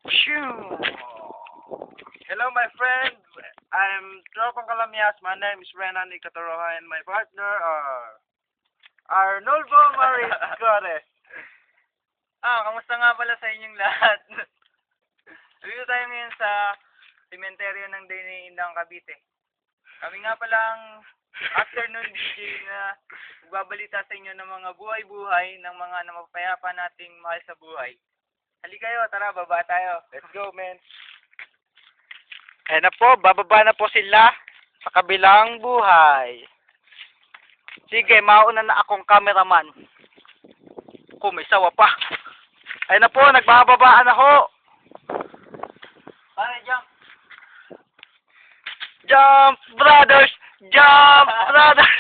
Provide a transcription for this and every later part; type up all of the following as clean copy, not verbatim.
Shoo! Hello, my friend. I'm Tropang Kalamias. My name is Renan Icatoroja, and my partner are Arnolfo Mariscore. Kamusta nga pala sa inyong lahat? Dito tayo ngayon sa sementeryo ng Diniindang, Cavite. Kami nga pala ang afternoon DJ na magbabalita sa inyo ng mga buhay-buhay ng mga namapayapa nating mahal sa buhay. Halika kayo, tara, baba tayo. Let's go, man. Ayan na po, bababa na po sila sa kabilang buhay. Sige, mauna na akong cameraman. Kung may sawa pa. Ayan na po, nagbababaan na ho. Pare, jump! Jump, brothers! Jump, brothers!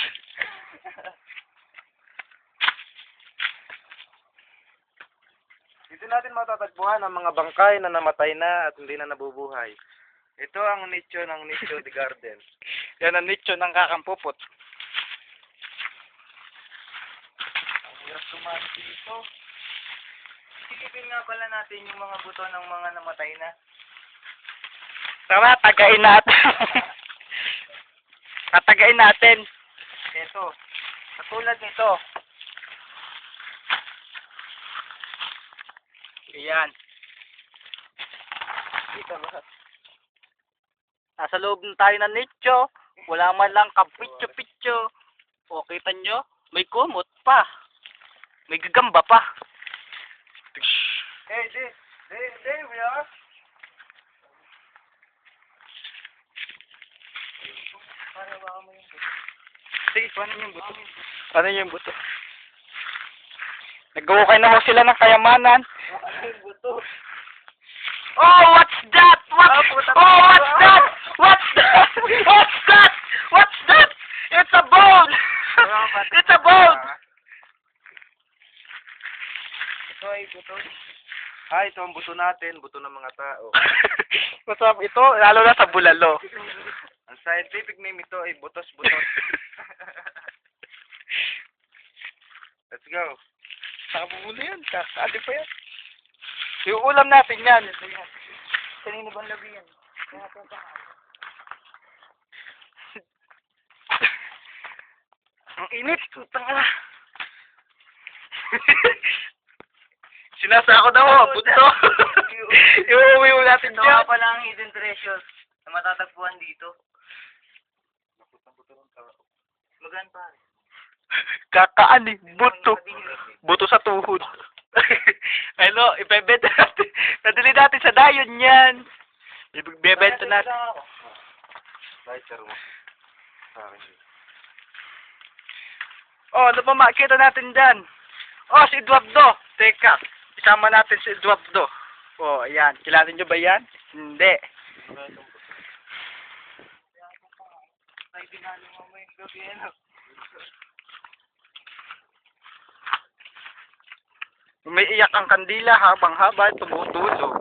Dito natin matatagpuan ang mga bangkay na namatay na at hindi na nabubuhay. Ito ang nicho ng Nicho de Garden. Yan ang nicho ng kakampupot. Ang hirap tumaas dito. Silipin nga pala natin yung mga buto ng mga namatay na. Tara, tagain natin. Tatagain natin. Ito, katulad nito. Ayan. Dito lahat. Nasa loob na tayo ng nicho. Wala man lang kapityo-pityo. O, kita nyo? May kumot pa. May gagamba pa. Hey, there we are. Para baka mo yung buto. Sige, paano yung buto? Paano yung buto? Nag-uukay na ho sila ng kayamanan. Ano yung buto? Oh, what's that? What's that? What's that? What's that? What's that? It's a bone! It's a bone! Ito ay buto. Ito ang buto natin, buto ng mga tao. Masarap ito, lalo na sa bulalo. Ang scientific name ito ay butos-butos. Let's go. Nakabubulo yan, kakali pa yan. Yung ulam natin yan. Kanina bang labi yan? Ang init, putang ina. Sinasako na ho, buto. Iuwi mo natin Ito nga dyan. pala ang hidden treasures na matatagpuan dito. Magan pare. Kakaan eh, buto. Buto sa tuhod. Ano, ibebenta natin. Nadali natin sa dayon yan. Ibebenta natin. Lighter mo. Sorry. Oh, ano pa makikita natin dyan? Oh, si Eduardo. Teka, isama natin si Eduardo. Oh, ayan. Kilala nyo ba yan? Hindi. Ay, dinalo mo yung gabi ano. Umiiyak ang kandila habang haba tumutulog.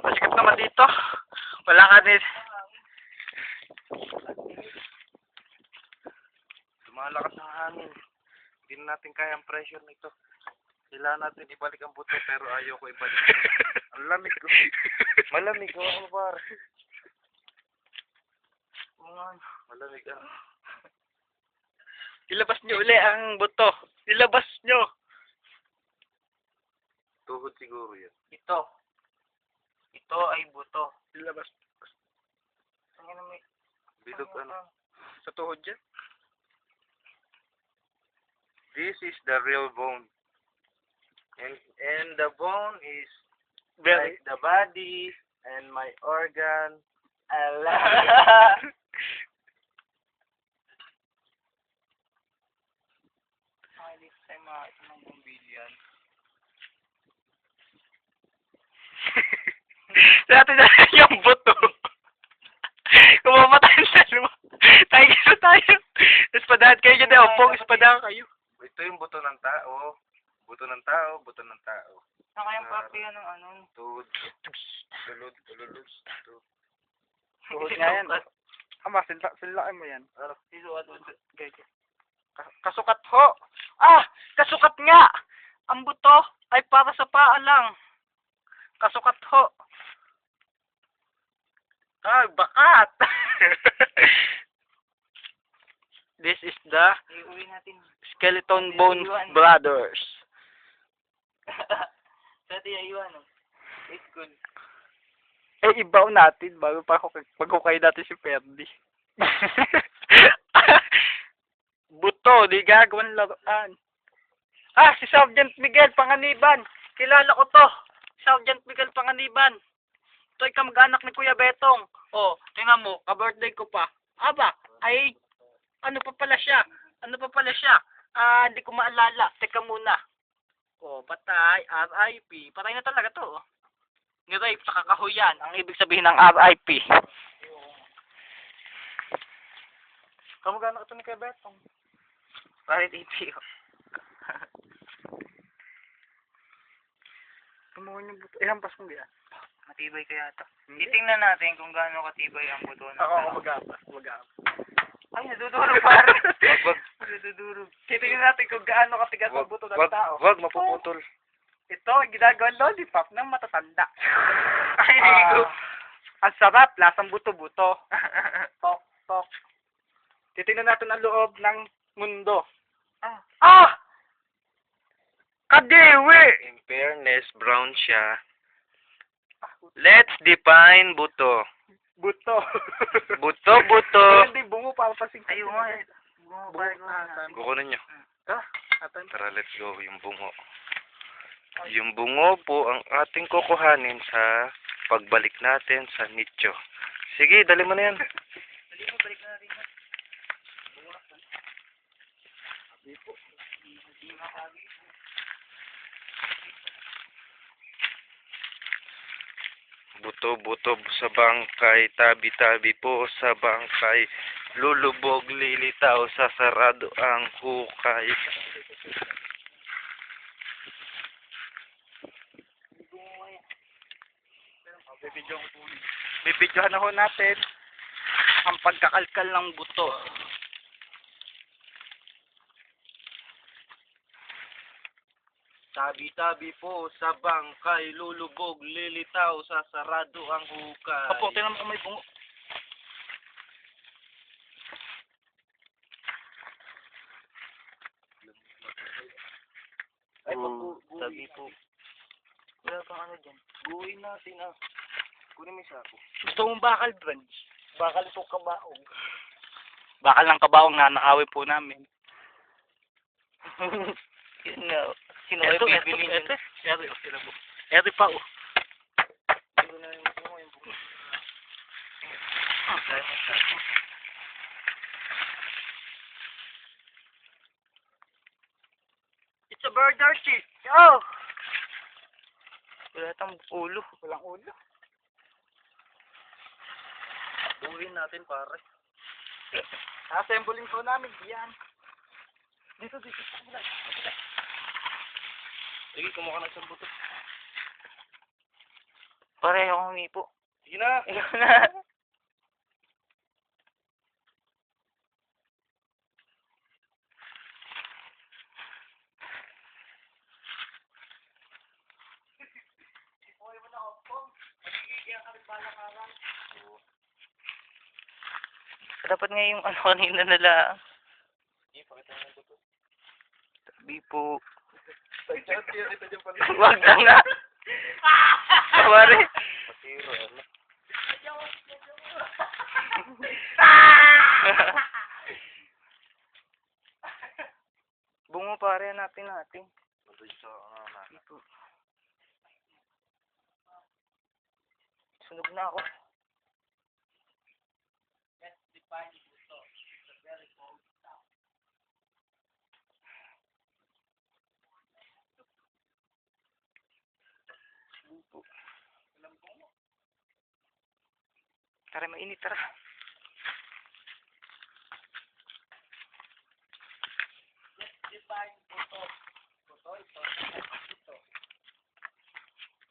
Masikip naman dito. Wala ka din. Lumalakas ang hangin. Hindi na natin kaya ang pressure nito. Kailangan natin ibalik ang buto pero ayaw ko ibalik. Ang lamig ko. Malamig ko ako par. Malamig ah. Ilabas nyo uli ang buto. Ilabas nyo. Tuhod siguro yan. Ito. Ito ay buto. Ilabas. Ang ina may... Bilog ano. Sa tuhod dyan. This is the real bone. And the bone is Very. like the body and my organ. Ay, dito tayo makakita ng bumbilyan. Dati na yung buto. Kung mamatay na dalawa. Tayo. Espadahan kayo dyan. Opong espadahan kayo. Ito yung buto ng tao. Buto ng tao, buto ng tao. Saan kayang papiya ng ano? Tuhod. Tulod. Tuhod nga yan. Ama, sinlakin mo yan. Isukat mo. Kasukat ho. Ah! Kasukat nga! Ang buto ay para sa paa lang. Kasukat ho. Ay, bakat! This is the Iuwi natin. Skeleton Bone Brothers. Dati ayuan, no? It's good. Eh, ibaw natin bago pa paghukay natin si Ferdi. Buto, di gagawin laruan. Ah, si Sergeant Miguel Panganiban. Kilala ko to. Sergeant Miguel Panganiban. Ito ay kamag-anak ni Kuya Betong. Oh, tingnan mo, ka-birthday ko pa. Aba, ay, ano pa pala siya? Hindi ko maalala. Teka muna. Oh, patay, RIP. Patay na talaga to. Oh. Ni-rape sa kakahuyan. Ang ibig sabihin ng RIP. Kamag-anak ito ni Kuya Betong. Parit iti. Kumuha niyo buto. Ihampas mo yan. Matibay kaya ito. Titingnan natin kung gaano katibay ang buto ng tao. Mag-apas. Ay, nadudurog pare. Wag. Nadudurog. Titingnan natin kung gaano katigas ang buto ng tao. Wag, mapuputol. Ito, ang ginagawang lollipop ng matatanda. Ay, naligo. Ang sarap, lasang buto-buto. Tok, tok. Titingnan natin ang loob ng mundo. Ah! Kadiwi! In fairness, brown siya. Let's define buto. Buto. Buto. Hindi, bungo para pasing. Ayaw nga eh. Kukunin nyo. Atan. Tara, let's go. Yung bungo. Yung bungo po ang ating kukuhanin sa pagbalik natin sa nicho. Sige, dali mo na yan. Dali mo, balik na natin. Buto-buto sa bangkay, tabi-tabi po sa bangkay. Lulubog, lilitaw, sa sarado ang hukay. Bibidyohan na ho natin ang pagkakalkal ng buto. Tabi-tabi po sa bangkay, lulubog, lilitaw, sa sarado ang hukay. Opo, tingnan mo kung may bungo. Ay, Tabi po. Wala pang ano dyan. Buuin natin Kunin mo yung sako. Gusto mong bakal, Branch? Bakal itong kabaong. Bakal ng kabaong na nakawin po namin. Yun nga. Sino kayo bibili niyan? Eri, sila po. Eri pa, oh. It's a bird, Archie. Oh! Wala tang ulo. Walang ulo. Buuin natin, pare. Assembling po namin. Yan. Dito. Sige, kumuha ka ng isang buto. Pareho akong humipo. Sige na. Ikaw na. Dapat nga yung ano kanina nila. Sabi po. Wag na nga. Pare. Bungo pare, hanapin natin. Sunog na ako. Tara, mainit, tara.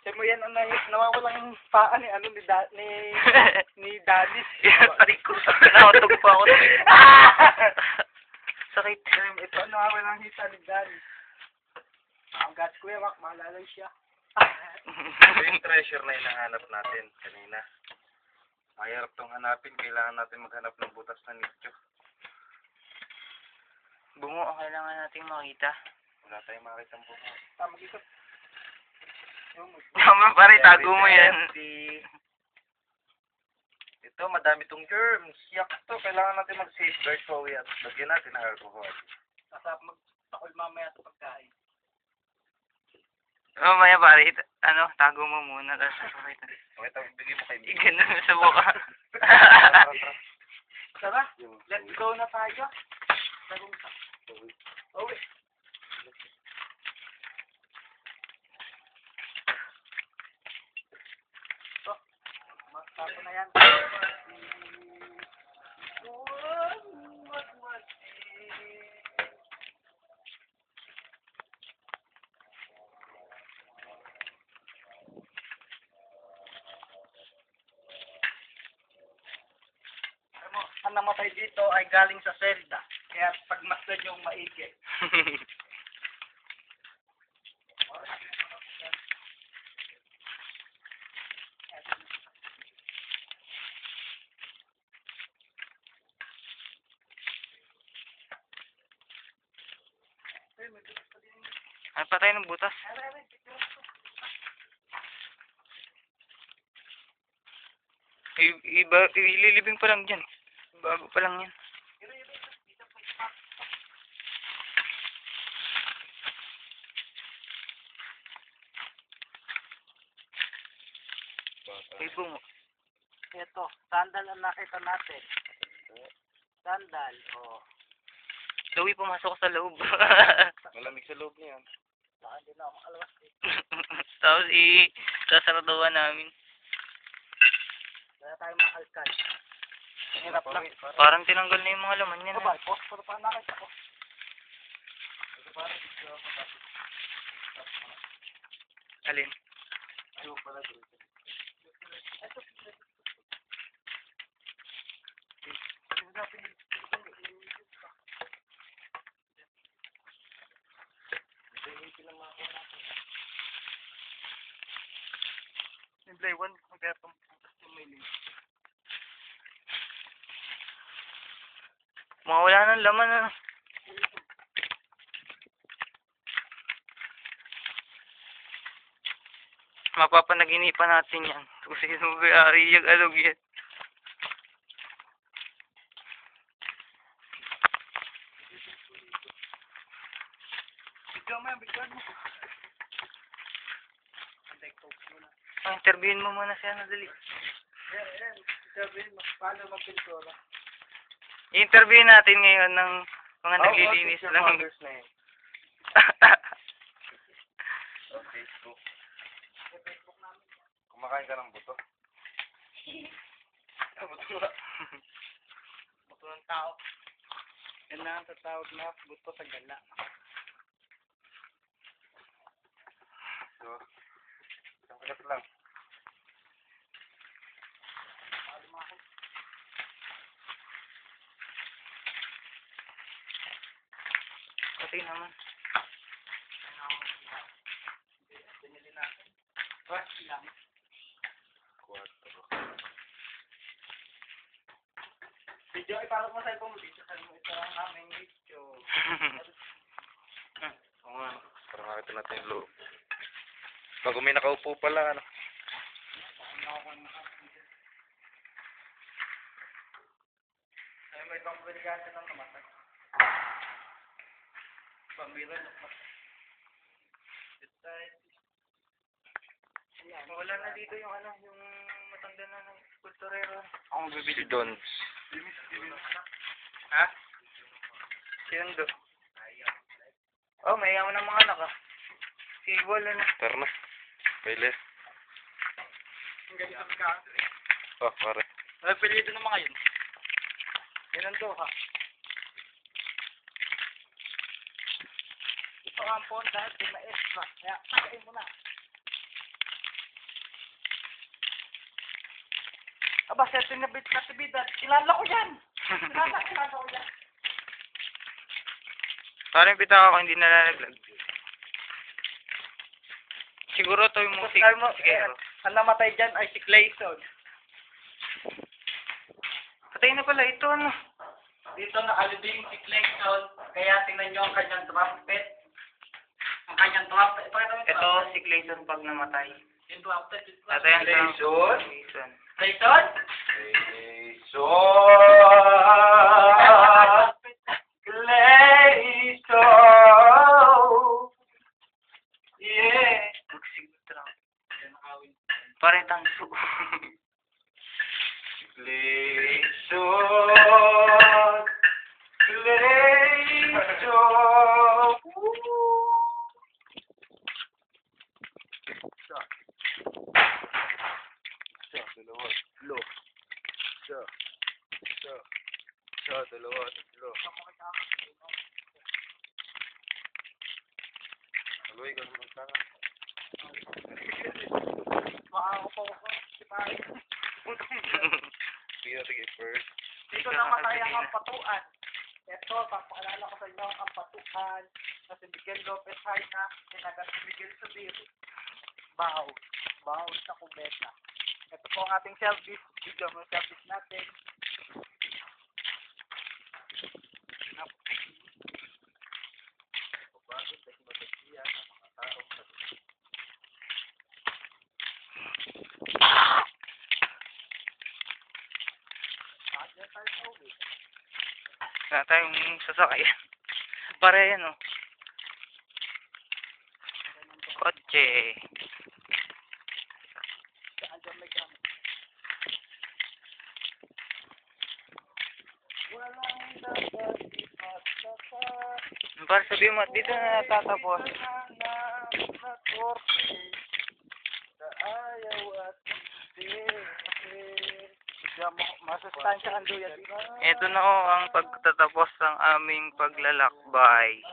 Sabi mo yan, nawawalang paa ni, ni Daddy. Aray ko. Nakatog pa ako. Sakit. Ito, nawawalang hita ni Daddy. Ang Pagkat Kuya Mac, maalala siya. Ito yung treasure na hinahanap natin kanina. Mahirap tong hanapin. Kailangan natin maghanap ng butas na nicho. Bungo ang kailangan nating makita. Wala tayong makita ang bukas. Tama dito. Tama pare, tago mo yan. Ito, madami tong germs. Yak to. Kailangan natin mag-safeguard so at lagyan natin ng alcohol. Nasa magtakol mamaya sa pagkain. Mamaya pare, tago mo muna. Tapos pakita. Okay, tapos bigay mo kay Mia. Ganun sa buka. Tara, let's go na tayo. Uwi. So, magtapo na yan. Ang namatay dito ay galing sa Zelda. Kaya pagmasdan yung maigi. Ano pa tayo ng butas? Ililibing pa lang dyan. Bago pa lang yan. Ay, bungo. Ito, sandal ang nakita natin. Sandal, oh. Louie, pumasok sa loob. Malamig sa loob niyan. Baka hindi na ako makalawas eh. Tapos sasaratuhan namin. Kaya tayo makalkal. Hirap lang. Parang tinanggal na yung mga laman yan. Ito ba? Post pa nakita ko. Alin? Ayaw pala dito. Simple one, magkatong Mawala ng laman ano. Mapapanaginipan natin yan. Kung sino may-ari yung alog yan. bigyan mo yan, bigyan mo. Interviewin mo muna siya na dali. Yan. Sabihin mo, paano magpintura? I-interview natin ngayon ng mga naglilinis lang. Facebook. Kumakain ka ng buto. Buto ng tao. Yan na ang tatawag na buto sa gala. So, isang kagat lang. Kasi naman. Binili natin. First lang. 4. Video, ipasok mo sa ipong video. Sabi mo, ito ang aming video. Oo nga. Para makita natin yung loob. Pag may nakaupo pala, ano? Ay, may ibang baligasan ng namatay. Pambira ng namatay. Wala na dito yung yung matanda na ng kulturero. Ako bibili doon. Ha? Sino do? Oh, may yaman ng mga anak ah. Si Wala na. Tara na. Pailis. Ang ganito ka. Oh, pare. May apelyido ng mga yun. Ganun to ha. Ito ang phone dahil di ma-extra. Kaya, pagayin mo na. Aba, setting na bit katibidad. Kilala ko yan. Kilala ko yan. Parang pitaka ko hindi nalalaglag. Siguro to yung music. Sige, bro. Ang namatay dyan ay si Clayson. Patay na pala ito, ano? Dito nakalibing si Clayson, kaya tingnan nyo ang kanyang trumpet. Ang kanyang trumpet. Ito si Clayson pag namatay. Yung trumpet. Ito yung Clayson? Clayson. Clayson? Clayson. Yeah. Magsigtra. Parang tanso. Clayson. Clayson. Dalawa, tatlo. Aloy, ganun magtanga. Sige, first. Dito namatay ang Ampatuan. Ito, papakilala ko sa inyo ang Ampatuan na si Miguel Lopez Haina, sinagat si Miguel Subiri. Bahaw sa kubeta. Ito po ang ating service, video mo service natin. Wala tayong sasakyan. Para yan, oh. Kotse. Para sabihin mo, dito na natatapos. Masustansya ang duya dito. Ito na, oh, ang pagtatapos ng aming paglalakbay.